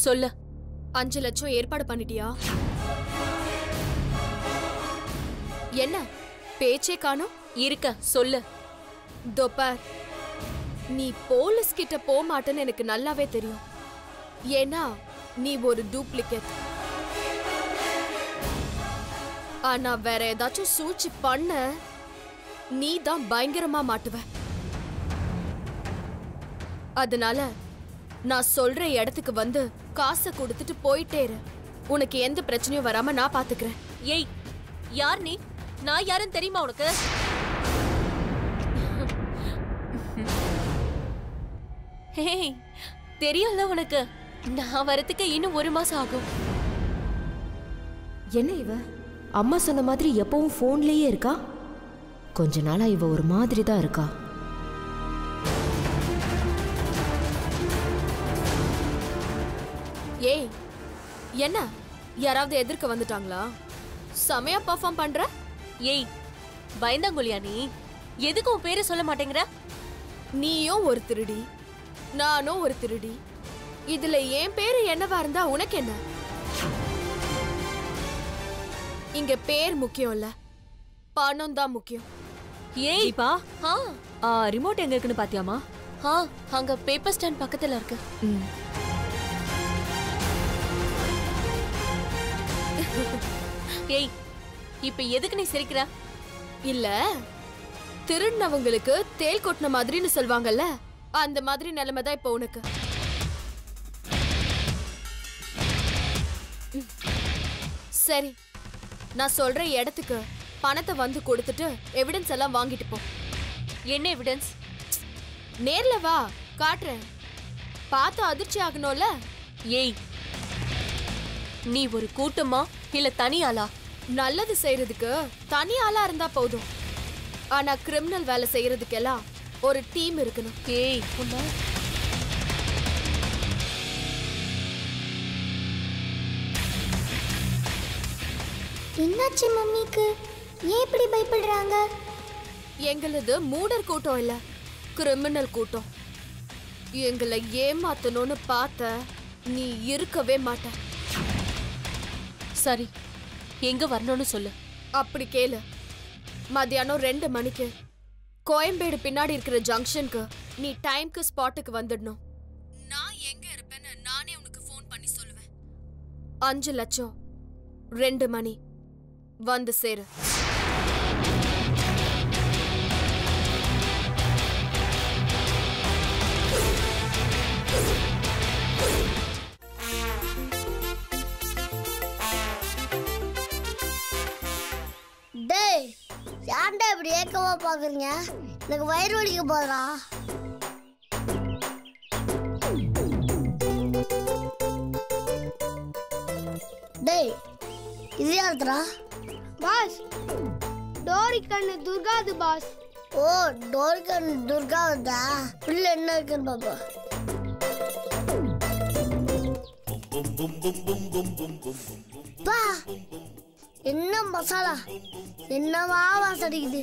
சொல்லு. 5 லட்சம் ஏற்பாடு பண்ணிட்டியா? என்ன பேச்சே காணோம்? இருக்க சொல்லு. தோப்பார், நீ போலீஸ் கிட்ட போக மாட்டேன்னு எனக்கு நல்லாவே தெரியும். ஏன்னா நீ ஒரு டூப்ளிகேட். ஆனா வேற ஏதாச்சும் சூழ்ச்சி பண்ண நீ தான் பயங்கரமா மாட்டுவ. அதனால நான் சொல்ற இடத்துக்கு வந்து காசை கொடுத்துட்டு போயிட்டே இரு. உனக்கு எந்த பிரச்சனையும் வராம நான் பாத்துக்கிறேன். ஏய், யார் நீ? நான் யாருன்னு தெரியுமா உனக்கு? ஹேய், தெரியும்ல உனக்கு. நான் வரதுக்கு இன்னும் 1 மாசம் ஆகும். என்ன இவ அம்மா சொன்ன மாதிரி எப்பவும் போன்லயே இருக்கா? கொஞ்ச நாளா இவ ஒரு மாதிரி தான் இருக்கா. ஏய், என்ன யாராவது எதிர்க்க வந்துட்டாங்களா? செமையா பெர்ஃபார்ம் பண்ற. ஏய், பயந்தாங்குழியா நீ? எதுக்கு உன் பேரை சொல்ல மாட்டேங்கிற? நீயும் ஒரு திருடி, நானும் ஒரு திருடி. இதுல என் பேரு என்னவா இருந்தா உனக்கு என்ன? இங்க பேர் முக்கியம் இல்ல, பணம் தான் முக்கியம். ஏய் தீபா, ரிமோட் எங்க இருக்குன்னு பாத்தியாமா? அங்க பேப்பர் ஸ்டாண்ட் பக்கத்துல இருக்கு. ஏய், இப்ப எதுக்கு நீ சிரிக்கிற? இல்ல, திருநவங்களுக்கு தேல் கொட்டின மாதிரின்னு சொல்வாங்கல்ல, அந்த மாதிரி நிலைமை தான் இப்ப உனக்கு. சரி, நான் சொல்ற இடத்துக்கு பணத்தை வந்து கொடுத்துட்டு எவிடன்ஸ் எல்லாம் வாங்கிட்டு போ. என்ன எவிடன்ஸ்? நேர்ல வா, காட்டுறேன். பார்த்து அதிர்ச்சி ஆகணும்ல. ஏய், நீ ஒரு கூட்டமா இல்ல தனி ஆளா? நல்லது செய்யறதுக்கு தனி ஆளா இருந்தா போதும். ஆனா கிரிமினல் வேலை செய்யறதுக்கெல்லாம் ஒரு டீம் இருக்கணும். ஏய், உன்ன என்னாச்சு மம்மிக்கு? ஏன் இப்படி பயப்படுறாங்க? எங்களது மூடர் கூட்டம் இல்ல, கிரிமினல் கூட்டம். எங்களை ஏமாத்தணும்னு பார்த்த நீ இருக்கவே மாட்ட. சரி, எங்க வரணும்னு சொல்லு. அப்படி கேளு. மத்தியானம் 2 மணிக்கு கோயம்பேடு பின்னாடி இருக்கிற ஜங்ஷனுக்கு நீ டைம்க்கு ஸ்பாட்டுக்கு வந்துடணும். நான் எங்க இருப்பேன்னு நானே உனக்கு ஃபோன் பண்ணி சொல்லுவேன். 5 லட்சம் 2 மணி வந்து சேரு. டேய், யாண்டா இப்படி ஏக்கமா பாக்குறீங்க? எனக்கு வயிறு வலிக்க போதுடா. டேய், இது யாருடா? பாஸ், டோரிக்கண்ணு துர்காது பாஸ். ஓ, டோரிக்கண்ணு துர்காதா? உள்ள என்ன இருக்குன்னு பாப்பா. பா, என்ன மசாலா, என்னவா வாசம் அடிக்குது.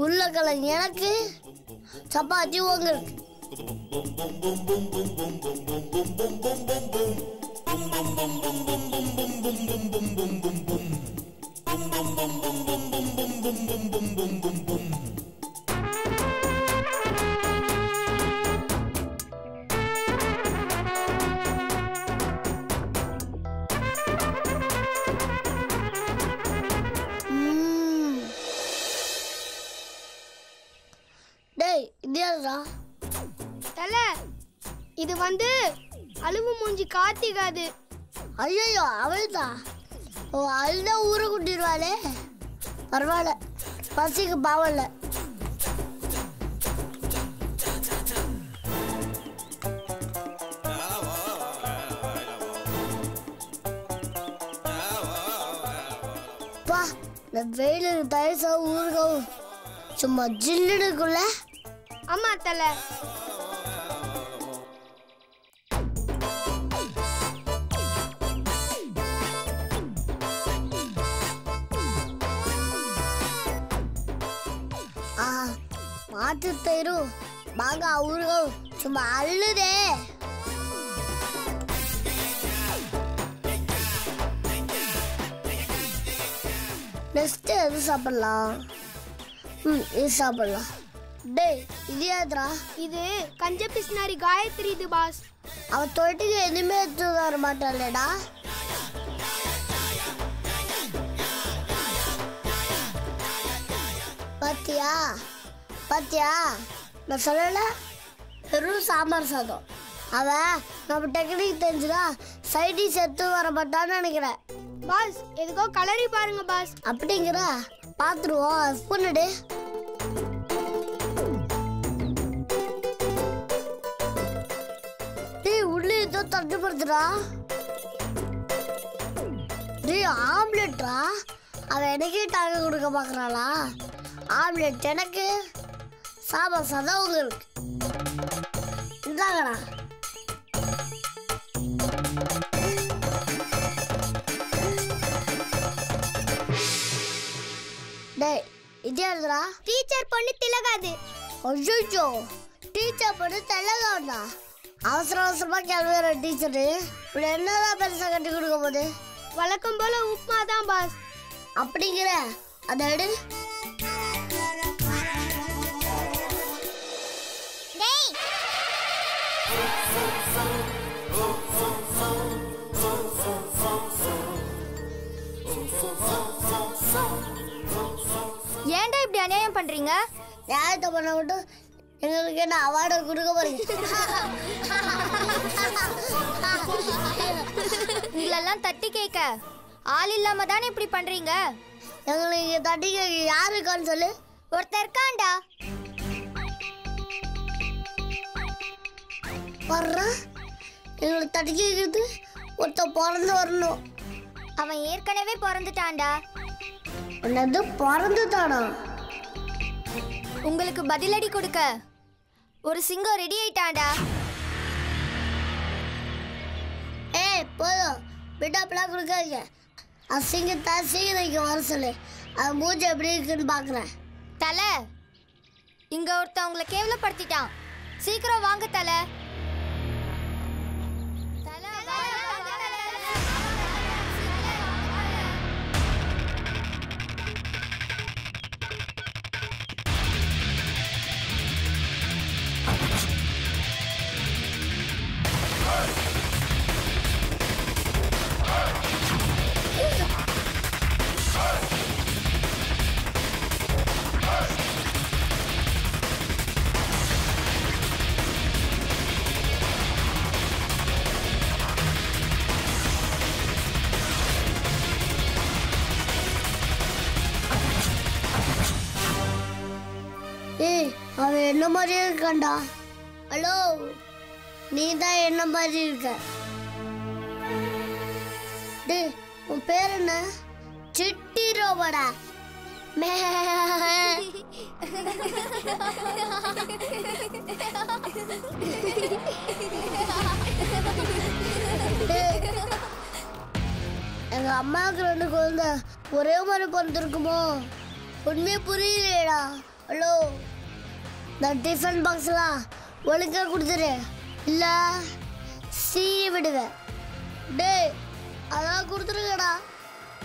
உருளைக்கிழங்கு எனக்கு, சப்பாத்தி உங்களுக்கு. டேய், இது யாருடா? தல, இது அழுவு மூஞ்சி கார்த்திகாது. ஐயோ, அவள்தான். ஓ, அவள்தான் ஊரை கூட்டிடுவாளே. பரவாயில்ல, பசிக்கு பாவல்ல. பா, இந்த வெயிலுக்கு தயசாவும் ஊருக்கவும் சும்மா ஜில்லுக்குள்ள. ஆமா தல. மாட்டு தயிரும் மாங்காய் ஊறுகாவும் சும்மா அள்ளுதே. நெக்ஸ்ட் எது சாப்பிடலாம்? இது சாப்பிடலாம். டேய் இது யாத்ரா? இது கஞ்ச பிஸ்னாரி காயத்ரி இது பாஸ். அவ தொட்டிக்கு எதுவுமே எடுத்து வர மாட்டாளேடா. பாத்தியா பாத்தியா நான் சொல்லல, வெறும் சாம்பார் சாதம். அவ நம்ம டெக்னிக் தெரிஞ்சுதா சைடிஷ் எடுத்து வர மாட்டான்னு நினைக்கிறேன். பாஸ் எதுக்கோ கலரி பாருங்க பாஸ். அப்படிங்கிற பாத்துருவோம். ஸ்பூனடு உள்ள ஏதோ தட்டுப்படுத்துடா. ஆம்லெட்ரா? அவ எனக்கே டாங்க கொடுக்க பாக்குறாளா? ஆம்லெட் எனக்கு, சாம்பார் சாதம் உங்களுக்கு. இந்தாங்கடா. டேய் இது யாருடா? டீச்சர் பொண்ணு திலகாது. ஐயோ டீச்சர் பொண்ணு திலகாடா. அவசர அவசரமா கிளம்புற டீச்சரு இப்படி என்னதான் பெருசா கட்டி கொடுக்க போகுது? வழக்கம் போல உப்புமா தான் பாஸ். அப்படிங்கிற அதை எடு. ஏன்டா இப்படி அநியாயம் பண்றீங்க? நியாயத்தை பண்ண மட்டும் எங்களுக்கு என்ன அவார்டு கொடுக்க போறீங்க? உங்களெல்லாம் தட்டி கேட்க ஆள் இல்லாம தானே இப்படி பண்றீங்க? எங்களுக்கு தட்டி கேட்க யாரு இருக்கான்னு சொல்லு. ஒருத்தர் இருக்காண்டா. வர்றா எங்களுக்கு தட்டி கேட்குறது ஒருத்த பிறந்து வரணும். அவன் ஏற்கனவே பிறந்துட்டான்டா. என்னது பிறந்துட்டானா? உங்களுக்கு பதிலடி கொடுக்க ஒரு சிங்கம் ரெடி ஆயிட்டான்டா. ஏய் போதும் விட்டாப்பெல்லாம் கொடுக்காதீங்க. அசிங்கத்தா சீக்கிரம் வர சொல்லு. அது மூஞ்சி எப்படி இருக்குன்னு பாக்குறேன். தலை இங்க ஒருத்தன் உங்களை கேவலப்படுத்திட்டான். சீக்கிரம் வாங்க தலை. ஏய் அவன் என்ன மாதிரியே இருக்கான்டா. ஹலோ நீ தான் என்ன மாதிரி இருக்க. டேய் உன் பேர் என்ன? சிட்டி ரோபோடா. எங்க அம்மாவுக்கு 2 குழந்தை ஒரே மாதிரி பிறந்திருக்குமோ? உண்மையே புரியலையேடா. ஹலோ இந்த டிஃபன் பாக்ஸ்லாம் ஒழுங்கா கொடுத்துரு, இல்ல சீ விடுவேன். டேய் அதெல்லாம் கொடுத்துருக்கடா.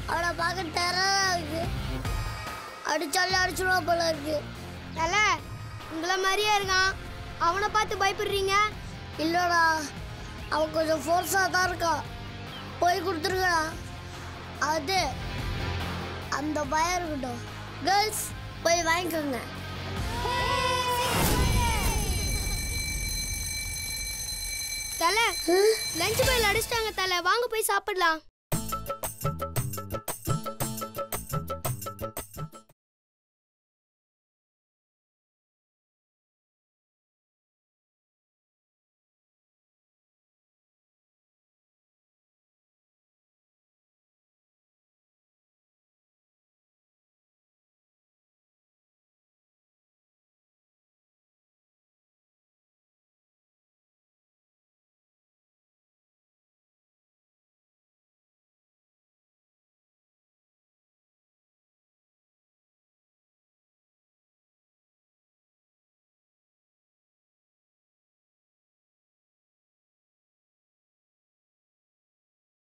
அவனை பார்க்க டெரரா இருக்கு. அடிச்சாலே அடிச்சுடுவா போல இருக்கு. தலை உங்களை மாதிரியே இருக்கான். அவனை பார்த்து பயப்படுறீங்க? இல்லடா அவன் கொஞ்சம் ஃபோர்ஸாக தான் இருக்கான். போய் கொடுத்துருக்கடா. அது அந்த பயம் இருக்கட்டும். கேர்ள்ஸ் போய் வாங்கிக்கோங்க. தலை லஞ்ச் பாயில் அடிச்சிட்டாங்க தலை. வாங்க போய் சாப்பிடலாம்.